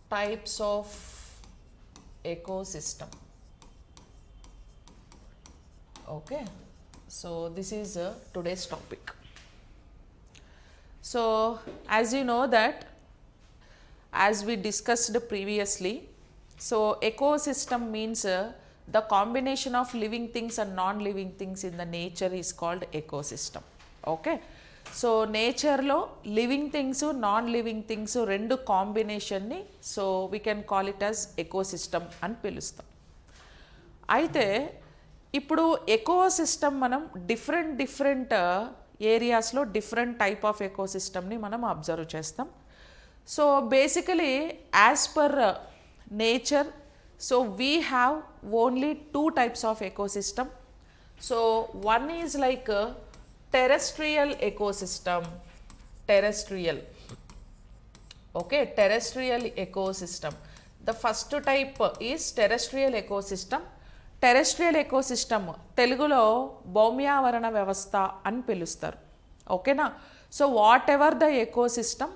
types of ecosystem. Okay, so this is today's topic. So as you know that, as we discussed previously, so ecosystem means the combination of living things and non-living things in the nature is called ecosystem. Okay, so nature lo living things, non-living things rendu combination ni, so we can call it as ecosystem అని పిలుస్తాం. అయితే ఇప్పుడు ecosystem మనం different ఏరియాస్లో different type of ఎకోసిస్టమ్ని మనం observe చేస్తాం. So basically as per nature, so we have only 2 types of ecosystem. So one is like terrestrial ecosystem, terrestrial. Okay, terrestrial ecosystem. The first type is terrestrial ecosystem. Terrestrial ecosystem తెలుగులో భౌమ్యావరణ వ్యవస్థ అని పిలుస్తారు. ఓకేనా, so what ever the ecosystem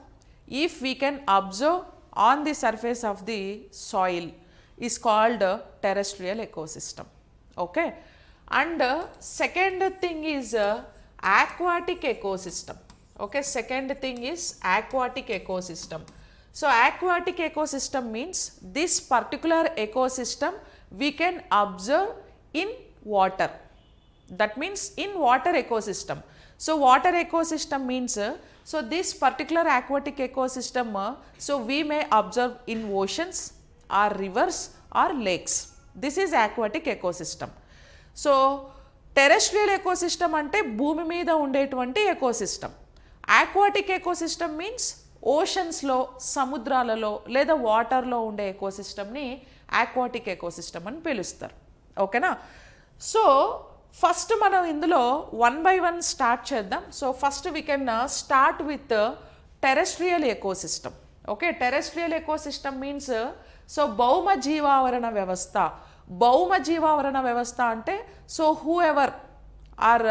if we can observe on the surface of the soil is called terrestrial ecosystem. Okay, and second thing is aquatic ecosystem. Okay, second thing is aquatic ecosystem. So aquatic ecosystem means this particular ecosystem we can observe in water. That means in water ecosystem. So water ecosystem means so this particular aquatic ecosystem so we may observe in oceans or rivers or lakes. This is aquatic ecosystem. So terrestrial ecosystem అంటే భూమి మీద ఉండేటువంటి ecosystem. Aquatic ecosystem means ఓషన్స్లో, సముద్రాలలో లేదా వాటర్లో ఉండే ఎకోసిస్టమ్ని aquatic ecosystem అని పిలుస్తారు. ఓకేనా, సో ఫస్ట్ మనం ఇందులో 1 by 1 స్టార్ట్ చేద్దాం. So first we can start with terrestrial ecosystem. Okay, terrestrial ecosystem means so భౌమ జీవావరణ వ్యవస్థ. భౌమ జీవావరణ వ్యవస్థ అంటే so whoever or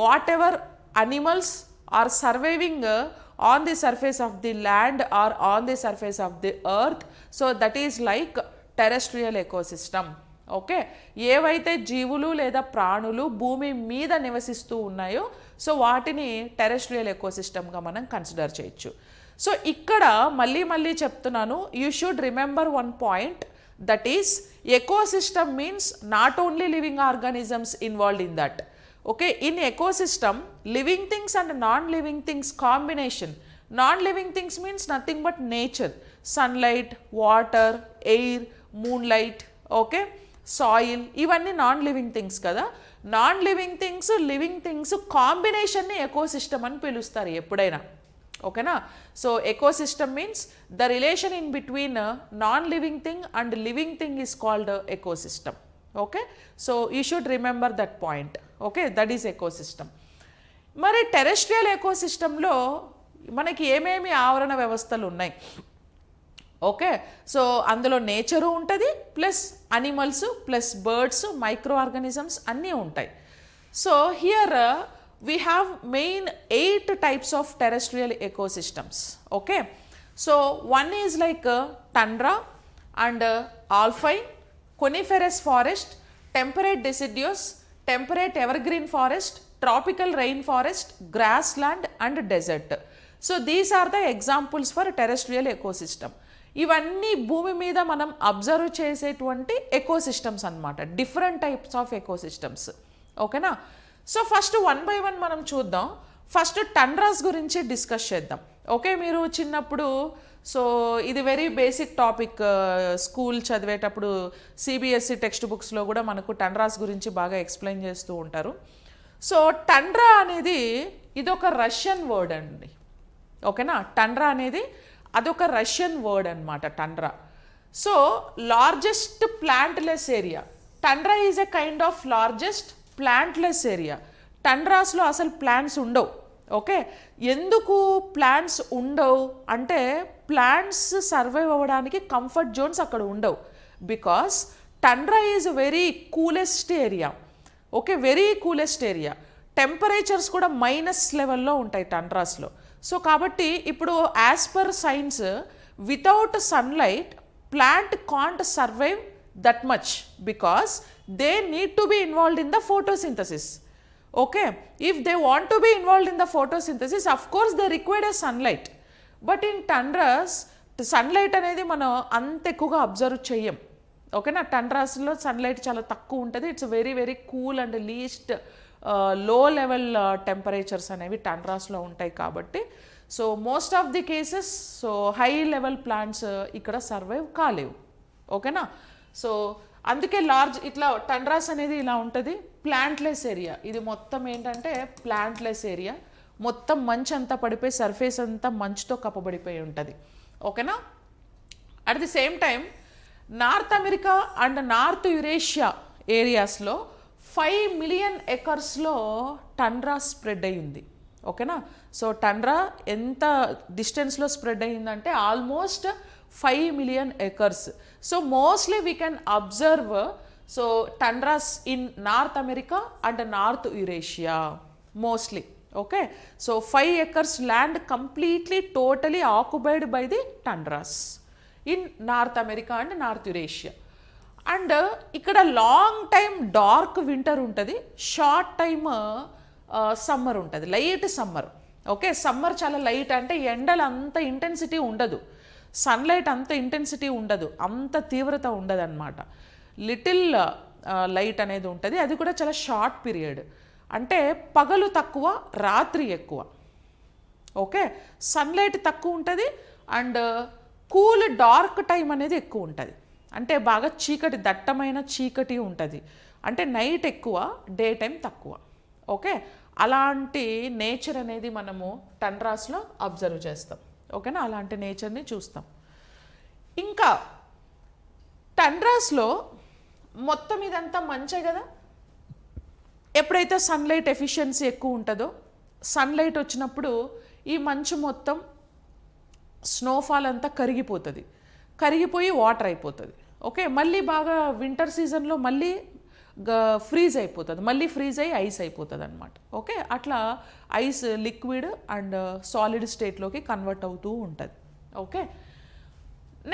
whatever animals are surviving on the surface of the land or on the surface of the earth, so that is like terrestrial ecosystem. Okay, ఏవైతే జీవులు లేదా ప్రాణులు భూమి మీద నివసిస్తూ ఉన్నాయో సో వాటిని టెరెస్ట్రియల్ ఎకోసిస్టమ్గా మనం కన్సిడర్ చేయొచ్చు. సో ఇక్కడ మళ్ళీ చెప్తున్నాను, you should remember one point, that is ecosystem means not only living organisms involved in that. Okay, in ecosystem living things and non-living things combination. Non-living things means nothing but nature, sunlight, water, air, moonlight, okay, soil, ఇవన్నీ non-living things కదా. Non-living things, living things combination ని ecosystem అని పిలుస్తారు ఎప్పుడైనా. ఓకేనా, so ecosystem means the relation in between non living thing and living thing is called ecosystem. Okay, so you should remember that point. Okay, that is ecosystem. మరి terrestrial ఎకోసిస్టంలో మనకి ఏమేమి ఆవరణ వ్యవస్థలు ఉన్నాయి? ఓకే, సో అందులో నేచరు ఉంటుంది, plus animals, plus birds, micro organisms అన్నీ ఉంటాయి. So here we have main 8 types of terrestrial ecosystems. Okay, so one is like tundra and alpine, coniferous forest, temperate deciduous, temperate evergreen forest, tropical rainforest, grassland and desert. So these are the examples for terrestrial ecosystem. ఇవన్నీ భూమి మీద మనం observe చేసేటువంటి ecosystems అన్నమాట, different types of ecosystems. ఓకేనా, so first 1 by 1 మనం చూద్దాం. First tundras గురించి డిస్కస్ చేద్దాం. ఓకే, మీరు చిన్నప్పుడు సో ఇది వెరీ బేసిక్ టాపిక్, స్కూల్ చదివేటప్పుడు సిబిఎస్ఈ టెక్స్ట్ బుక్స్లో కూడా మనకు టండ్రాస్ గురించి బాగా ఎక్స్ప్లెయిన్ చేస్తూ ఉంటారు. సో టండ్రా అనేది ఇదొక రష్యన్ వర్డ్ అండి. ఓకేనా, టండ్రా అనేది అదొక రష్యన్ వర్డ్ అనమాట tundra. So largest plantless area. Tundra is a kind of largest plantless area. టండ్రాస్లో అసలు ప్లాంట్స్ ఉండవు. ఓకే, ఎందుకు ప్లాంట్స్ ఉండవు అంటే ప్లాంట్స్ సర్వైవ్ అవ్వడానికి కంఫర్ట్ జోన్స్ అక్కడ ఉండవు. Because tundra is very coolest area. Okay, very coolest area. Temperatures కూడా మైనస్ లెవెల్లో ఉంటాయి టండ్రాస్లో. సో కాబట్టి ఇప్పుడు as per science without sunlight plant can't survive that much because they need to be involved in the photosynthesis. Okay, if they want to be involved in the photosynthesis, of course they require a sunlight. But in tundras, sunlight అనేది మనం అంత ఎక్కువగా observe చెయ్యం. ఓకేనా, టండ్రాస్లో sunlight చాలా తక్కువ ఉంటుంది. It's very very cool and least లో లెవెల్ టెంపరేచర్స్ అనేవి టండ్రాస్లో ఉంటాయి కాబట్టి so most of the cases so high level plants ఇక్కడ సర్వైవ్ కాలేవు. ఓకేనా, సో అందుకే లార్జ్ ఇట్లా టండ్రాస్ అనేది ఇలా ఉంటుంది. ప్లాంట్లెస్ ఏరియా, ఇది మొత్తం ఏంటంటే ప్లాంట్లెస్ ఏరియా, మొత్తం మంచు అంతా పడిపోయి సర్ఫేస్ అంతా మంచుతో కప్పబడిపోయి ఉంటుంది. ఓకేనా, at the same time north America and North Eurasia ఏరియాస్లో 5 మిలియన్ ఎకర్స్లో టండ్రా స్ప్రెడ్ అయ్యింది. ఓకేనా, సో టండ్రా ఎంత డిస్టెన్స్లో స్ప్రెడ్ అయ్యిందంటే almost 5 million acres. So mostly we can observe so tundras in North America and North Eurasia mostly. Okay, so 5 acres land completely totally occupied by the tundras in North America and North Eurasia. And ఇక్కడ long time dark winter ఉంటుంది, short time summer ఉంటుంది, light summer. Okay, summer చాలా light అంటే ఎండలు అంత intensity ఉండదు, sunlight అంత intensity ఉండదు, అంత తీవ్రత ఉండదు అనమాట. లిటిల్ లైట్ అనేది ఉంటుంది, అది కూడా చాలా షార్ట్ పీరియడ్. అంటే పగలు తక్కువ, రాత్రి ఎక్కువ. ఓకే, సన్లైట్ తక్కువ ఉంటుంది అండ్ కూల్ డార్క్ టైం అనేది ఎక్కువ ఉంటుంది. అంటే బాగా చీకటి, దట్టమైన చీకటి ఉంటుంది. అంటే నైట్ ఎక్కువ, డే టైం తక్కువ. ఓకే, అలాంటి నేచర్ అనేది మనము టండ్రాస్లో అబ్జర్వ్ చేస్తాం. ఓకేనా, అలాంటి నేచర్ని చూస్తాం. ఇంకా టండ్రాస్లో మొత్తం ఇదంతా మంచే కదా. ఎప్పుడైతే సన్లైట్ ఎఫిషియన్సీ ఎక్కువ ఉంటుందో, సన్లైట్ వచ్చినప్పుడు ఈ మంచు మొత్తం స్నోఫాల్ అంతా కరిగిపోతుంది, కరిగిపోయి వాటర్ అయిపోతుంది. ఓకే, మళ్ళీ బాగా వింటర్ సీజన్లో మళ్ళీ ఫ్రీజ్ అయిపోతుంది, మళ్ళీ ఫ్రీజ్ అయ్యి ఐస్ అయిపోతుంది అనమాట. ఓకే, అట్లా ఐస్ లిక్విడ్ అండ్ సాలిడ్ స్టేట్లోకి కన్వర్ట్ అవుతూ ఉంటుంది. ఓకే,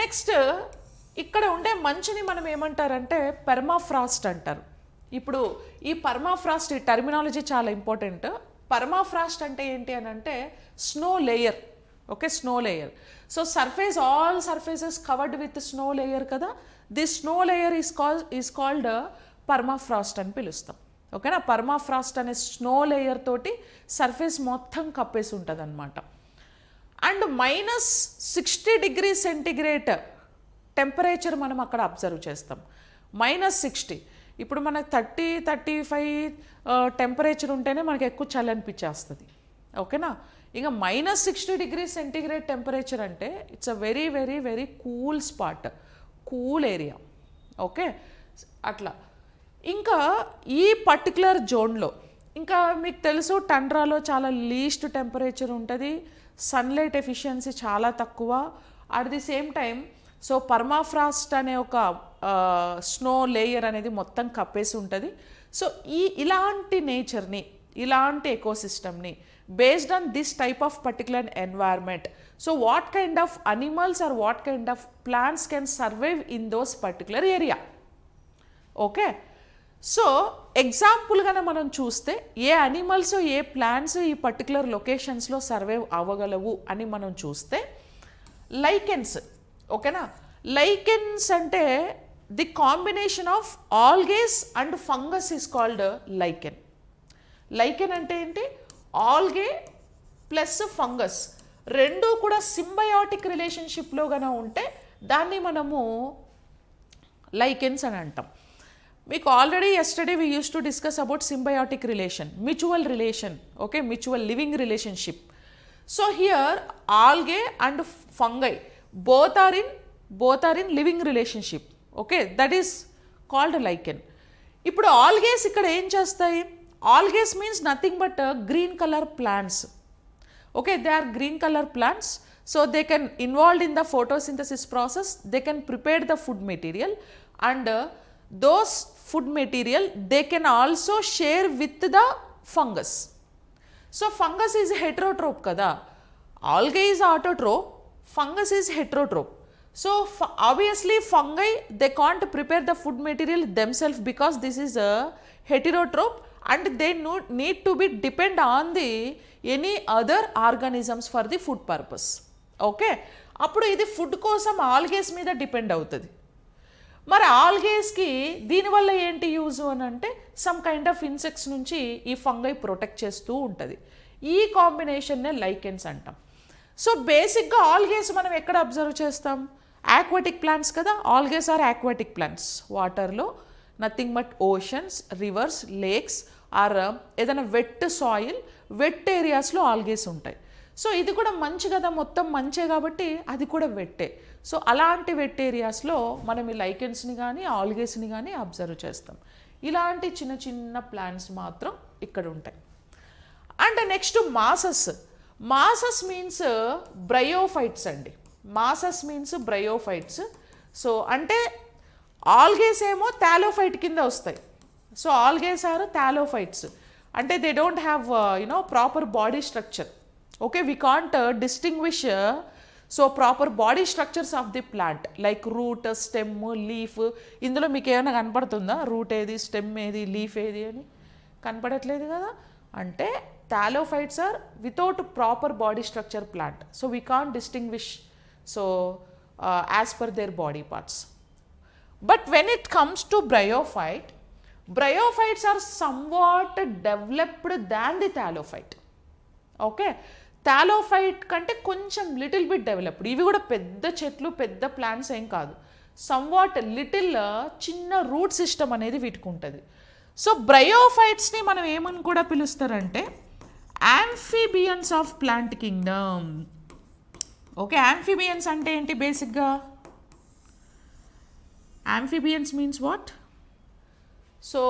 నెక్స్ట్ ఇక్కడ ఉండే మంచుని మనం ఏమంటారంటే పెర్మాఫ్రాస్ట్ అంటారు. ఇప్పుడు ఈ పర్మాఫ్రాస్ట్, ఈ టర్మినాలజీ చాలా ఇంపార్టెంట్. పర్మాఫ్రాస్ట్ అంటే ఏంటి అని అంటే snow layer. Okay, snow layer. So surface, all surfaces covered with snow layer కదా, this snow layer is called permafrost అని పిలుస్తాం. ఓకేనా, పర్మాఫ్రాస్ట్ అనే స్నో లేయర్ తోటి సర్ఫేస్ మొత్తం కప్పేసి ఉంటుంది అనమాట. అండ్ -60 degrees సెంటిగ్రేడ్ టెంపరేచర్ మనం అక్కడ అబ్జర్వ్ చేస్తాం. -60. ఇప్పుడు మనకు 30-35 టెంపరేచర్ ఉంటేనే మనకి ఎక్కువ చలి అనిపించేస్తుంది. ఓకేనా, ఇక -60 degrees సెంటిగ్రేడ్ టెంపరేచర్ అంటే it's a very very very cool spot, cool area. Okay, అట్లా. ఇంకా ఈ పర్టికులర్ జోన్లో ఇంకా మీకు తెలుసు టండ్రాలో చాలా లీస్ట్ టెంపరేచర్ ఉంటుంది, సన్లైట్ ఎఫిషియన్సీ చాలా తక్కువ. At the same time so permafrost అనే ఒక స్నో లేయర్ అనేది మొత్తం కప్పేసి ఉంటుంది. సో ఇలాంటి నేచర్ని, ఇలాంటి ఎకోసిస్టమ్ని based on this type of particular environment, so what kind of animals or what kind of plants can survive in those particular area. Okay, so ఎగ్జాంపుల్గానే మనం చూస్తే ఏ అనిమల్స్, ఏ ప్లాంట్స్ ఈ పర్టికులర్ లొకేషన్స్లో సర్వైవ్ అవ్వగలవు అని మనం చూస్తే లైకెన్స్. ఓకేనా, లైకెన్స్ అంటే the combination of algaes and fungus is called lichen. Lichen అంటే ఏంటి? ఆల్గే ప్లస్ ఫంగస్ రెండు కూడా సింబయాటిక్ రిలేషన్షిప్లో గన ఉంటే దాన్ని మనము లైకెన్స్ అని అంటాం. మీకు already yesterday we use to discuss about symbiotic relation, mutual relation. Okay, mutual living relationship. So here algae and fungi both are in living relationship. Okay, that is called lichen. ఇప్పుడు ఆల్గేస్ ఇక్కడ ఏం చేస్తాయి? Algaes means nothing but green colour plants. Okay, they are green colour plants. So they can involved in the photosynthesis process, they can prepare the food material, and those food material they can also share with the fungus. So fungus is heterotroph kada, algae is autotroph, fungus is heterotroph. So obviously fungi, they can't prepare the food material themselves because this is a heterotroph and they need to be depend on the any other organisms for the food purpose. Okay, అప్పుడు ఇది food కోసం ఆల్గేస్ మీద depend అవుతుంది. మరి ఆల్గేస్కి దీనివల్ల ఏంటి use అని అంటే సమ్ కైండ్ ఆఫ్ ఇన్సెక్ట్స్ నుంచి ఈ ఫంగై ప్రొటెక్ట్ చేస్తూ ఉంటుంది. ఈ కాంబినేషన్నే లైకెన్స్ అంటాం. సో బేసిక్గా ఆల్గేస్ మనం ఎక్కడ అబ్జర్వ్ చేస్తాం? ఆక్వాటిక్ ప్లాంట్స్ కదా, ఆల్గేస్ ఆర్ ఆక్వాటిక్ ప్లాంట్స్. వాటర్లో nothing but oceans, rivers, lakes or ఏదైనా వెట్ సాయిల్, వెట్ ఏరియాస్లో ఆల్గేస్ ఉంటాయి. సో ఇది కూడా మంచి కదా, మొత్తం మంచే కాబట్టి అది కూడా వెట్టే. సో అలాంటి వెట్ ఏరియాస్లో మనం ఈ లైకెన్స్ని కానీ ఆల్గేస్ని కానీ అబ్జర్వ్ చేస్తాం. ఇలాంటి చిన్న చిన్న ప్లాంట్స్ మాత్రం ఇక్కడ ఉంటాయి. And next mosses. Mosses means bryophytes అండి. Mosses means bryophytes. సో అంటే ఆల్గేస్ ఏమో థాలోఫైట్ కింద వస్తాయి. సో ఆల్గేస్ ఆర్ థాలోఫైట్స్ అంటే they don't have proper body structure. Okay, we can't distinguish so proper body structures of the plant like root, stem, leaf. ఇందులో మీకు ఏమైనా కనపడుతుందా? రూట్ ఏది, స్టెమ్ ఏది, లీఫ్ ఏది అని కనపడట్లేదు కదా. అంటే thallophytes are without proper body structure plant. So we can't distinguish so as per their body parts. But when it comes to bryophyte, bryophytes are somewhat developed than the thallophyte. Okay, thallophyte కంటే కొంచెం little bit developed. ఇవి కూడా పెద్ద చెట్లు, పెద్ద plants ఏం కాదు. Somewhat little చిన్న రూట్ సిస్టమ్ అనేది వీటికి ఉంటుంది. సో బ్రయోఫైట్స్ని మనం ఏమని కూడా పిలుస్తారంటే amphibians of plant kingdom. Okay, amphibians అంటే ఏంటి? బేసిక్గా amphibians means what? So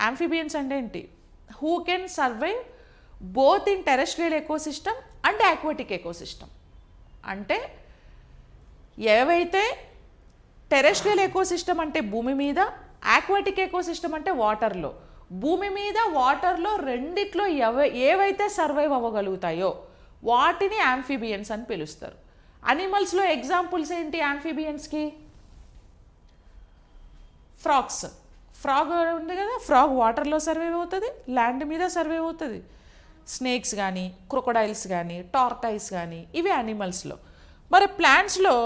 amphibians అంటే ఏంటి? Who can survive both in terrestrial ecosystem and aquatic ecosystem. అంటే ఏవైతే టెరెస్ట్రియల్ ఎకోసిస్టమ్ అంటే భూమి మీద, ఆక్వాటిక్ ఎకోసిస్టమ్ అంటే వాటర్లో. భూమి మీద, వాటర్లో రెండిట్లో ఏవైతే సర్వైవ్ అవ్వగలుగుతాయో వాటిని యాంఫీబియన్స్ అని పిలుస్తారు. అనిమల్స్లో ఎగ్జాంపుల్స్ ఏంటి యాంఫీబియన్స్కి? ఫ్రాగ్స్. ఫ్రాగ్ ఉంది కదా, ఫ్రాగ్ వాటర్లో సర్వైవ్ అవుతుంది, ల్యాండ్ మీద సర్వైవ్ అవుతుంది. స్నేక్స్ కానీ, క్రొకొడైల్స్ కానీ, టార్టైస్ కానీ, ఇవి అనిమల్స్లో. మరి ప్లాంట్స్లో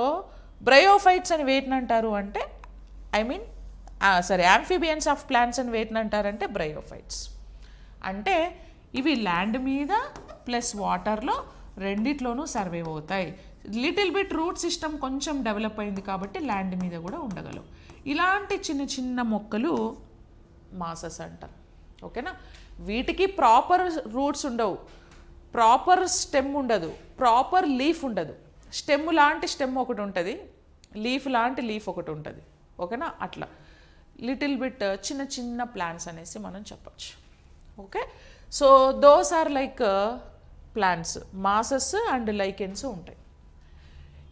బ్రయోఫైట్స్ అని వేటిని అంటారు అంటే యాంఫీబియన్స్ ఆఫ్ ప్లాంట్స్ అని వేటిని అంటారంటే బ్రయోఫైట్స్. అంటే ఇవి ల్యాండ్ మీద ప్లస్ వాటర్లో రెండిట్లోనూ సర్వైవ్ అవుతాయి. లిటిల్ బిట్ రూట్ సిస్టమ్ కొంచెం డెవలప్ అయింది కాబట్టి ల్యాండ్ మీద కూడా ఉండగలవు. ఇలాంటి చిన్న చిన్న మొక్కలు మాసస్ అంటారు. ఓకేనా, వీటికి ప్రాపర్ రూట్స్ ఉండవు, ప్రాపర్ స్టెమ్ ఉండదు, ప్రాపర్ లీఫ్ ఉండదు. స్టెమ్ లాంటి స్టెమ్ ఒకటి ఉంటుంది, లీఫ్ లాంటి లీఫ్ ఒకటి ఉంటుంది. ఓకేనా, అట్లా లిటిల్ బిట్ చిన్న చిన్న ప్లాంట్స్ అనేసి మనం చెప్పచ్చు. Okay, so those are like plants, mosses and lichens ఉంటాయి.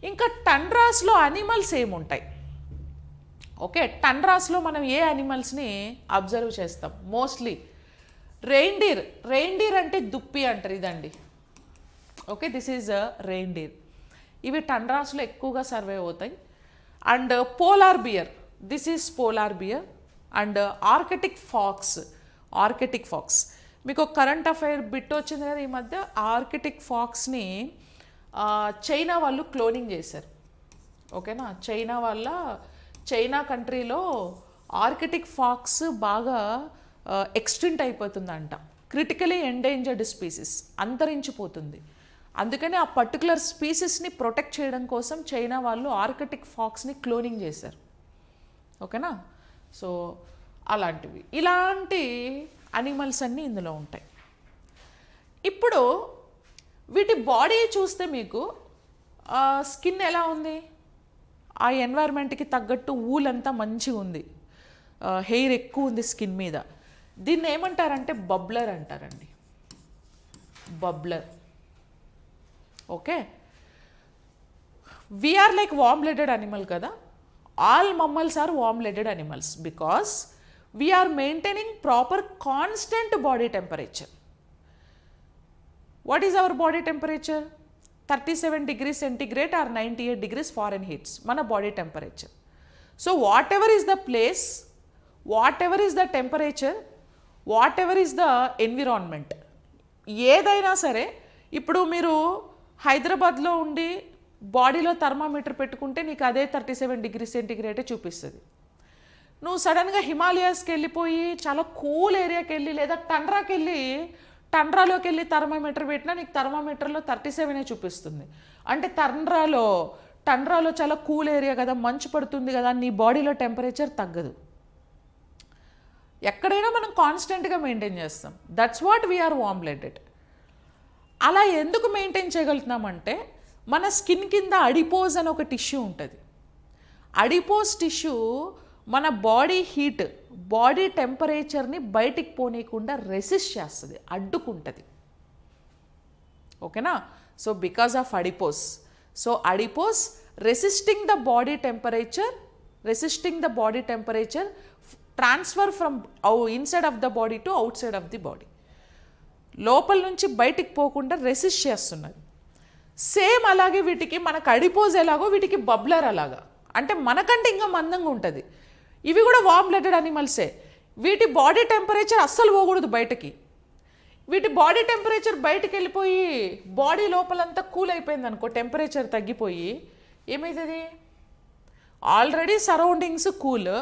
ఇంకా టండ్రాస్లో అనిమల్స్ ఏముంటాయి? ఓకే, టండ్రాస్లో మనం ఏ అనిమల్స్ని అబ్జర్వ్ చేస్తాం? మోస్ట్లీ రెయిన్డీర్. రెయిన్డీర్ అంటే దుప్పి అంటారు, ఇదండి. Okay, this is reindeer. ఇవి టండ్రాస్లో ఎక్కువగా సర్వైవ్ అవుతాయి. And polar bear, this is polar bear. And Arctic fox. Arctic fox మీకు కరెంట్ అఫైర్ బిట్ వచ్చింది కదా ఈ మధ్య. ఆర్కిటిక్ ఫాక్స్ని చైనా వాళ్ళు క్లోనింగ్ చేశారు. ఓకేనా, చైనా కంట్రీలో ఆర్కిటిక్ ఫాక్స్ బాగా ఎక్స్టింక్ట్ అయిపోతుందంట. క్రిటికలీ ఎండేంజర్డ్ స్పీసీస్, అంతరించిపోతుంది. అందుకని ఆ పర్టికులర్ స్పీసీస్ని ప్రొటెక్ట్ చేయడం కోసం చైనా వాళ్ళు ఆర్కిటిక్ ఫాక్స్ని క్లోనింగ్ చేశారు. ఓకేనా, సో అలాంటివి, ఇలాంటి అనిమల్స్ అన్నీ ఇందులో ఉంటాయి. ఇప్పుడు వీటి బాడీ చూస్తే మీకు స్కిన్ ఎలా ఉంది? ఆ ఎన్వైర్న్మెంట్కి తగ్గట్టు ఊల్ అంతా మంచిగా ఉంది, హెయిర్ ఎక్కువ ఉంది స్కిన్ మీద. దీన్ని ఏమంటారంటే బబ్లర్ అంటారండి, blubber. Okay, we are like warm blooded animal కదా. All mammals are warm blooded animals because we are maintaining proper constant body temperature. What is our body temperature? 37 degrees centigrade or 98 degrees Fahrenheit మన body temperature. So what ever is the place, what ever is the temperature, what ever is the environment, ఏదైనా సరే, ఇప్పుడు మీరు హైదరాబాద్లో ఉండి బాడీలో thermometer పెట్టుకుంటే నీకు అదే 37 degrees centigrade చూపిస్తుంది. నువ్వు సడన్గా హిమాలయాస్కి వెళ్ళిపోయి చాలా కూల్ ఏరియాకి వెళ్ళి లేదా టండ్రాలోకి వెళ్ళి థర్మామీటర్ పెట్టినా నీకు థర్మామీటర్లో 37 చూపిస్తుంది. అంటే టండ్రాలో చాలా కూల్ ఏరియా కదా, మంచు పడుతుంది కదా, నీ బాడీలో టెంపరేచర్ తగ్గదు. ఎక్కడైనా మనం కాన్స్టెంట్గా మెయింటైన్ చేస్తాం. That's what we are warm blooded. అలా ఎందుకు మెయింటైన్ చేయగలుగుతున్నామంటే మన స్కిన్ కింద అడిపోజ్ అని ఒక టిష్యూ ఉంటుంది. అడిపోజ్ టిష్యూ మన బాడీ హీట్, బాడీ టెంపరేచర్ని బయటికి పోనీయకుండా రెసిస్ట్ చేస్తుంది, అడ్డుకుంటుంది. ఓకేనా? So because of adipose, so adipose resisting the body temperature transfer from inside of the body to out side of the body, లోపల నుంచి బయటికి పోకుండా రెసిస్ట్ చేస్తున్నది. సేమ్ అలాగే వీటికి మనకు అడిపోజ్ ఎలాగో వీటికి బబ్లర్ అలాగా, అంటే మనకంటే ఇంకా మందంగా ఉంటుంది. ఇవి కూడా వార్మ్ బ్లడెడ్ అనిమల్సే. వీటి బాడీ టెంపరేచర్ అస్సలు పోకూడదు బయటకి. వీటి బాడీ టెంపరేచర్ బయటకు వెళ్ళిపోయి బాడీ లోపలంతా కూల్ అయిపోయింది అనుకో, టెంపరేచర్ తగ్గిపోయి ఏమవుతుంది, ఆల్రెడీ సరౌండింగ్స్ కూల్,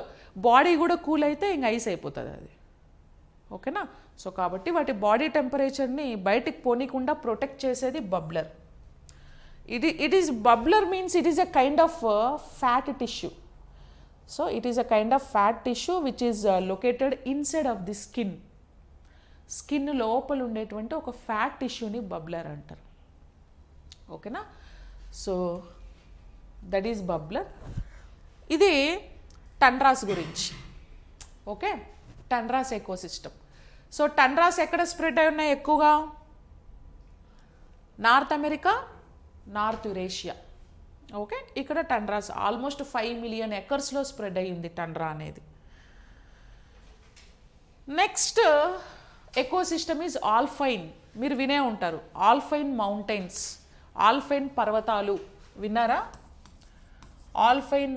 బాడీ కూడా కూల్ అయితే ఇంక ఐస్ అయిపోతుంది అది. ఓకేనా? సో కాబట్టి వాటి బాడీ టెంపరేచర్ని బయటికి పోనీకుండా ప్రొటెక్ట్ చేసేది bubbler. It is bubbler means it is a kind of fat tissue. So it is a kind of fat tissue which is located inside of the skin. Skin లోపల ఉండేటువంటి ఒక fat టిష్యూని blubber అంటారు. ఓకేనా? So that is blubber. ఇది tundras గురించి. Okay, tundras ecosystem. So tundras ఎక్కడ spread అయి ఉన్నాయి ఎక్కువగా? North America, North Eurasia. Okay, ఇక్కడ టండ్రాస్ ఆల్మోస్ట్ 5 million ఎకర్స్లో స్ప్రెడ్ అయ్యింది టండ్రా అనేది. Next ecosystem is alpine. మీరు వినే ఉంటారు ఆల్పైన్ మౌంటైన్స్, ఆల్పైన్ పర్వతాలు విన్నారా? Alpine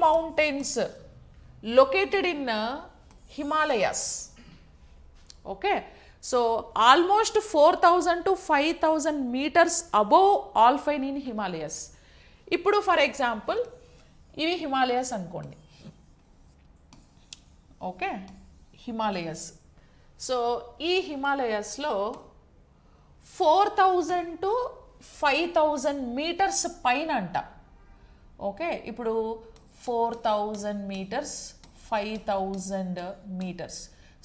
mountains located in Himalayas. Okay, so almost 4,000 to 5,000 meters above alpine in Himalayas. ఇప్పుడు ఫర్ ఎగ్జాంపుల్ ఇవి హిమాలయస్ అనుకోండి. ఓకే, హిమాలయస్. సో ఈ హిమాలయస్లో 4,000 to 5,000 meters పైన అంట. ఓకే, ఇప్పుడు 4,000 meters, 5,000 meters.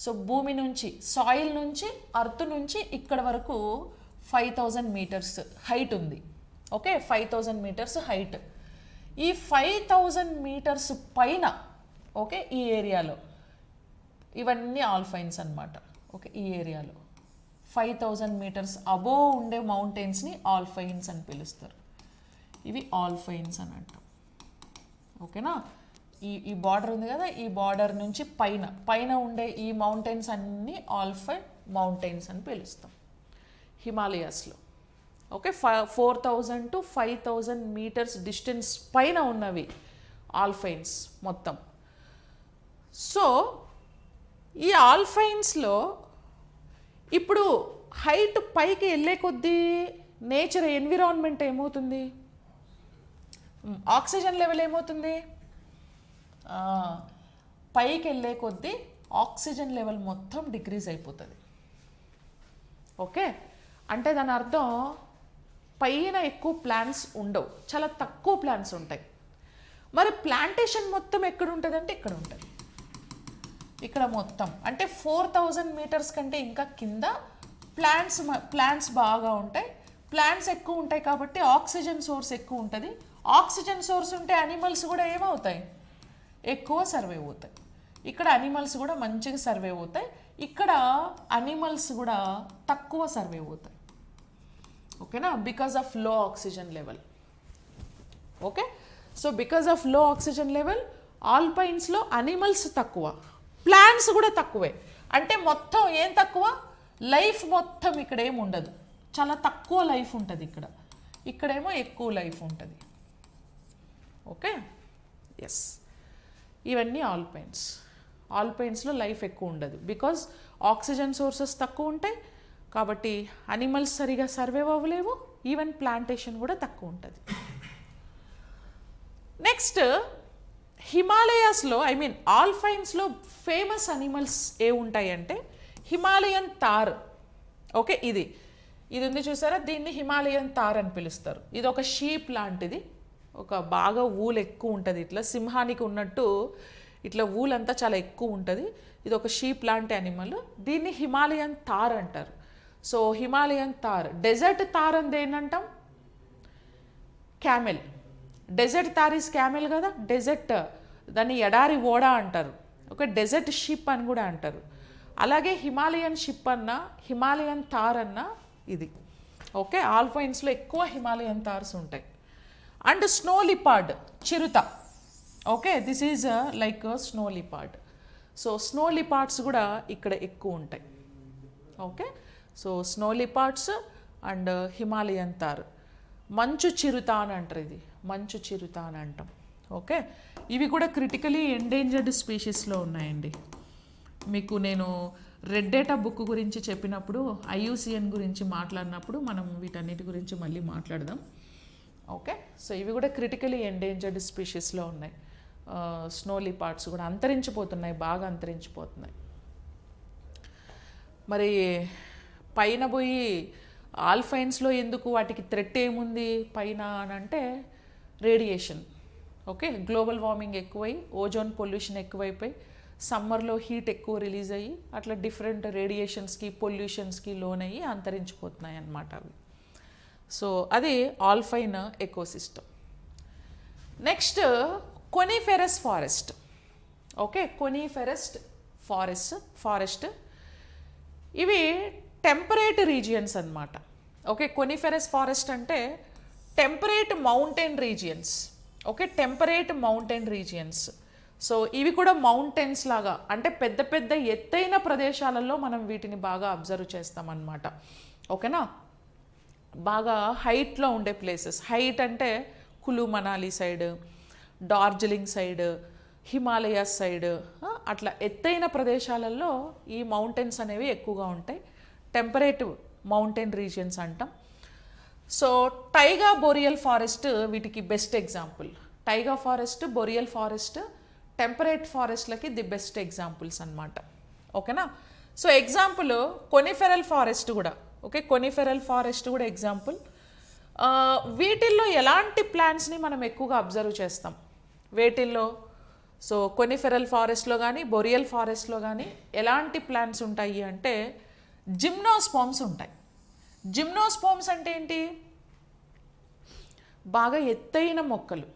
సో భూమి నుంచి, సాయిల్ నుంచి, అర్త్ నుంచి ఇక్కడ వరకు 5,000 meters హైట్ ఉంది. Okay, 5,000 meters height. ఈ 5,000 meters పైన, ఓకే, ఈ ఏరియాలో ఇవన్నీ ఆల్పైన్స్ అన్నమాట. ఓకే, ఈ ఏరియాలో 5,000 meters అబోవ్ ఉండే మౌంటైన్స్ని ఆల్పైన్స్ అని పిలుస్తారు. ఇవి ఆల్పైన్స్ అని అంటాం. ఓకేనా? ఈ బార్డర్ ఉంది కదా, ఈ బార్డర్ నుంచి పైన ఉండే ఈ మౌంటైన్స్ అన్నీ ఆల్పైన్ మౌంటైన్స్ అని పిలుస్తాం హిమాలయాస్లో. ఓకే, 4,000 to 5,000 meters డిస్టెన్స్ పైన ఉన్నవి ఆల్పైన్స్ మొత్తం. సో ఈ ఆల్పైన్స్లో ఇప్పుడు హైట్ పైకి వెళ్ళే కొద్దీ నేచర్ ఎన్విరాన్మెంట్ ఏమవుతుంది, ఆక్సిజన్ లెవెల్ ఏమవుతుంది, పైకి వెళ్ళే కొద్దీ ఆక్సిజన్ లెవెల్ మొత్తం డిక్రీజ్ అయిపోతుంది. ఓకే, అంటే దాని అర్థం పైన ఎక్కువ ప్లాంట్స్ ఉండవు, చాలా తక్కువ ప్లాంట్స్ ఉంటాయి. మరి ప్లాంటేషన్ మొత్తం ఎక్కడ ఉంటుంది అంటే ఇక్కడ ఉంటుంది. ఇక్కడ మొత్తం అంటే 4,000 meters కంటే ఇంకా కింద ప్లాంట్స్ బాగా ఉంటాయి. ప్లాంట్స్ ఎక్కువ ఉంటాయి కాబట్టి ఆక్సిజన్ సోర్స్ ఎక్కువ ఉంటుంది. ఆక్సిజన్ సోర్స్ ఉంటే అనిమల్స్ కూడా ఏమవుతాయి, ఎక్కువ సర్వైవ్ అవుతాయి. ఇక్కడ అనిమల్స్ కూడా మంచిగా సర్వైవ్ అవుతాయి, ఇక్కడ అనిమల్స్ కూడా తక్కువ సర్వైవ్ అవుతాయి. ఓకేనా? బికాస్ ఆఫ్ లో oxygen level. Okay, so because of లో ఆక్సిజన్ లెవెల్ ఆల్పైన్స్లో అనిమల్స్ తక్కువ, ప్లాంట్స్ కూడా తక్కువే. అంటే మొత్తం ఏం తక్కువ, లైఫ్ మొత్తం ఇక్కడ ఏమి ఉండదు, చాలా తక్కువ లైఫ్ ఉంటుంది ఇక్కడ, ఇక్కడేమో ఎక్కువ లైఫ్ ఉంటుంది. ఓకే, ఎస్, ఇవన్నీ ఆల్పైన్స్. ఆల్పైన్స్లో లైఫ్ ఎక్కువ ఉండదు బికాజ్ ఆక్సిజన్ సోర్సెస్ తక్కువ ఉంటాయి కాబట్టి అనిమల్స్ సరిగా సర్వైవ్ అవ్వలేవు, ఈవెన్ ప్లాంటేషన్ కూడా తక్కువ ఉంటుంది. నెక్స్ట్ హిమాలయాస్లో ఆల్పైన్స్లో ఫేమస్ అనిమల్స్ ఏ ఉంటాయంటే హిమాలయన్ తార్. ఓకే, ఇది ఉంది చూసారా, దీన్ని హిమాలయన్ తార్ అని పిలుస్తారు. ఇది ఒక షీప్ లాంటిది, ఒక బాగా ఊలు ఎక్కువ ఉంటుంది, ఇట్లా సింహానికి ఉన్నట్టు ఇట్లా ఊల్ అంతా చాలా ఎక్కువ ఉంటుంది. ఇది ఒక షీప్ లాంటి అనిమల్, దీన్ని హిమాలయన్ తార్ అంటారు. So Himalayan tahr. Desert tahr అని దేనంటాం? Camel. Desert tahr is camel కదా, డెజర్ట్ దాన్ని ఎడారి ఓడా అంటారు. ఓకే, డెజర్ట్ షిప్ అని కూడా అంటారు. అలాగే హిమాలయన్ షిప్ అన్న హిమాలయన్ తార్ అన్న ఇది. ఓకే, ఆల్పైన్స్లో ఎక్కువ హిమాలయన్ తార్స్ ఉంటాయి. అండ్ స్నో లిపార్డ్, చిరుత. Okay, this is like snow leopard. So snow leopards కూడా ఇక్కడ ఎక్కువ ఉంటాయి. Okay, so snow leopards and Himalayan tahr. మంచు చిరుత అని అంటారు, ఇది మంచు చిరుత అని అంటాం. ఓకే, ఇవి కూడా క్రిటికలీ ఎండేంజర్డ్ స్పీషీస్లో ఉన్నాయండి. మీకు నేను రెడ్ డేటా బుక్ గురించి చెప్పినప్పుడు, IUCN గురించి మాట్లాడినప్పుడు మనం వీటన్నిటి గురించి మళ్ళీ మాట్లాడదాం. ఓకే, సో ఇవి కూడా క్రిటికలీ ఎండేంజర్డ్ స్పీషీస్లో ఉన్నాయి. స్నో లిపార్డ్స్ కూడా అంతరించిపోతున్నాయి, బాగా అంతరించిపోతున్నాయి. మరి పైన పోయి ఆల్పైన్స్లో ఎందుకు వాటికి థ్రెట్ ఏముంది పైన అని అంటే రేడియేషన్. ఓకే, గ్లోబల్ వార్మింగ్ ఎక్కువై ఓజోన్ పొల్యూషన్ ఎక్కువైపోయి సమ్మర్లో హీట్ ఎక్కువ రిలీజ్ అయ్యి అట్లా డిఫరెంట్ రేడియేషన్స్కి పొల్యూషన్స్కి లోనయ్యి అంతరించిపోతున్నాయి అన్నమాట అవి. సో అది alpine ecosystem. Next కొనిఫెరస్ forest. Okay, కొనిఫెరస్ forest ఇవి టెంపరేట్ రీజియన్స్ అన్నమాట. ఓకే, కొనిఫెరస్ ఫారెస్ట్ అంటే temperate mountain regions. Okay, temperate mountain regions. So ఇవి కూడా మౌంటైన్స్ లాగా, అంటే పెద్ద పెద్ద ఎత్తైన ప్రదేశాలలో మనం వీటిని బాగా అబ్జర్వ్ చేస్తామన్నమాట. ఓకేనా, బాగా హైట్లో ఉండే ప్లేసెస్. హైట్ అంటే Kullu Manali side, Darjeeling side, Himalayas side, అట్లా ఎత్తైన ప్రదేశాలలో ఈ మౌంటైన్స్ అనేవి ఎక్కువగా ఉంటాయి. టెంపరేట్ మౌంటైన్ రీజియన్స్ అంటాం. సో టైగా బోరియల్ ఫారెస్ట్ వీటికి best example. Taiga forest, boreal forest temperate ఫారెస్ట్లకి ది బెస్ట్ ఎగ్జాంపుల్స్ అన్నమాట. ఓకేనా, సో ఎగ్జాంపుల్ కొనిఫెరల్ ఫారెస్ట్ కూడా. ఓకే, కొనిఫెరల్ ఫారెస్ట్ కూడా ఎగ్జాంపుల్. వీటిల్లో ఎలాంటి ప్లాంట్స్ని మనం ఎక్కువగా అబ్జర్వ్ చేస్తాం వేటిల్లో? సో కొనిఫెరల్ ఫారెస్ట్లో కానీ బొరియల్ ఫారెస్ట్లో కానీ ఎలాంటి ప్లాంట్స్ ఉంటాయి అంటే జిమ్నోస్పోమ్స్ ఉంటాయి. జిమ్నోస్పోమ్స్ అంటే ఏంటి? బాగా ఎత్తైన మొక్కలు.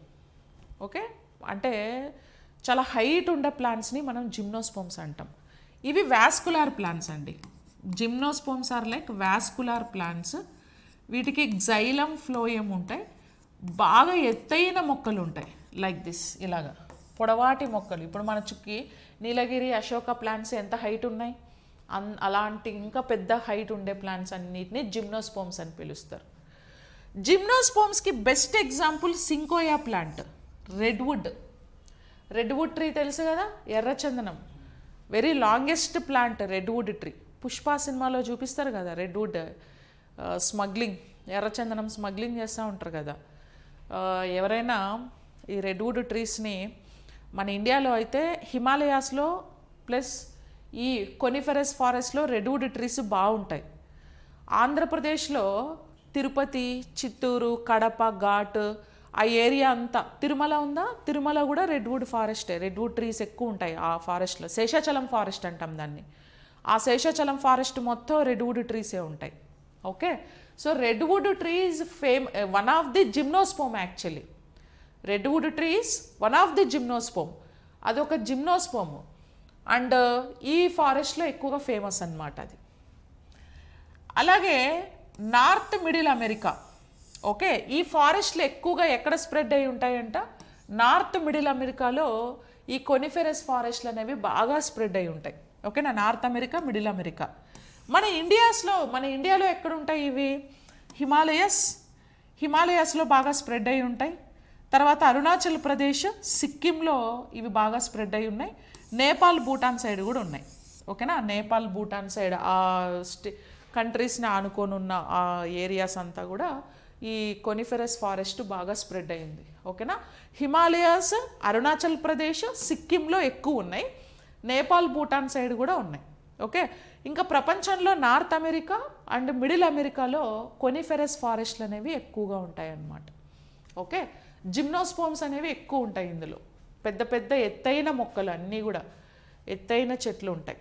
ఓకే, అంటే చాలా హైట్ ఉండే ప్లాంట్స్ని మనం జిమ్నోస్పోమ్స్ అంటాం. ఇవి వాస్కులార్ ప్లాంట్స్ అండి. Gymnosperms are like vascular plants. వీటికి జైలం, ఫ్లోయం ఉంటాయి. బాగా ఎత్తైన మొక్కలు ఉంటాయి, లైక్ దిస్, ఇలాగా పొడవాటి మొక్కలు. ఇప్పుడు మన చుక్కి నీలగిరి, అశోక ప్లాంట్స్ ఎంత హైట్ ఉన్నాయి, అలాంటి ఇంకా పెద్ద హైట్ ఉండే ప్లాంట్స్ అన్నిటిని జిమ్నోస్పోమ్స్ అని పిలుస్తారు. జిమ్నోస్పోమ్స్కి best example sequoia plant, redwood. Redwood tree తెలుసు కదా, ఎర్రచందనం. Very longest plant redwood tree. Pushpa సినిమాలో చూపిస్తారు కదా రెడ్వుడ్ స్మగ్లింగ్, ఎర్రచందనం స్మగ్లింగ్ చేస్తూ ఉంటారు కదా. ఎవరైనా ఈ రెడ్వుడ్ ట్రీస్ని మన ఇండియాలో అయితే హిమాలయాస్లో ప్లస్ ఈ కొనిఫెరస్ ఫారెస్ట్లో రెడ్వుడ్ ట్రీస్ బాగుంటాయి. ఆంధ్రప్రదేశ్లో తిరుపతి, చిత్తూరు, కడప, ఘాట్ ఆ ఏరియా అంతా, తిరుమల ఉందా, తిరుమల కూడా రెడ్వుడ్ ఫారెస్టే. రెడ్వుడ్ ట్రీస్ ఎక్కువ ఉంటాయి ఆ ఫారెస్ట్లో. శేషాచలం ఫారెస్ట్ అంటాం దాన్ని. ఆ శేషాచలం ఫారెస్ట్ మొత్తం రెడ్వుడ్ ట్రీసే ఉంటాయి. Okay, so redwood tree is one of the gymnosperm actually. Redwood tree is one of the gymnosperm. అదొక జిమ్నోస్పోమ్ అండ్ ఈ ఫారెస్ట్లో ఎక్కువగా ఫేమస్ అన్నమాట అది. అలాగే నార్త్ మిడిల్ అమెరికా. ఓకే, ఈ ఫారెస్ట్లు ఎక్కువగా ఎక్కడ స్ప్రెడ్ అయి ఉంటాయంట? నార్త్ మిడిల్ అమెరికాలో ఈ కొనిఫెరస్ ఫారెస్ట్లు అనేవి బాగా స్ప్రెడ్ అయి ఉంటాయి. ఓకేనా, నార్త్ అమెరికా, మిడిల్ అమెరికా. మన ఇండియాలో ఎక్కడ ఉంటాయి ఇవి? హిమాలయస్లో బాగా స్ప్రెడ్ అయి ఉంటాయి. తర్వాత అరుణాచల్ ప్రదేశ్, సిక్కింలో ఇవి బాగా స్ప్రెడ్ అయి ఉన్నాయి. నేపాల్, భూటాన్ సైడ్ కూడా ఉన్నాయి. ఓకేనా? నేపాల్, భూటాన్ సైడ్ ఆ కంట్రీస్ని ఆనుకొని ఉన్న ఆ ఏరియాస్ అంతా కూడా ఈ కొనిఫెరస్ ఫారెస్ట్ బాగా స్ప్రెడ్ అయింది. ఓకేనా? హిమాలయాస్, అరుణాచల్ ప్రదేశ్, సిక్కింలో ఎక్కువ ఉన్నాయి. నేపాల్, భూటాన్ సైడ్ కూడా ఉన్నాయి. ఓకే. ఇంకా ప్రపంచంలో నార్త్ అమెరికా అండ్ మిడిల్ అమెరికాలో కొనిఫెరస్ ఫారెస్ట్లు అనేవి ఎక్కువగా ఉంటాయి అన్నమాట. ఓకే. జిమ్నోస్పోమ్స్ అనేవి ఎక్కువ ఉంటాయి ఇందులో. పెద్ద పెద్ద ఎత్తైన మొక్కలు అన్నీ కూడా ఎత్తైన చెట్లు ఉంటాయి.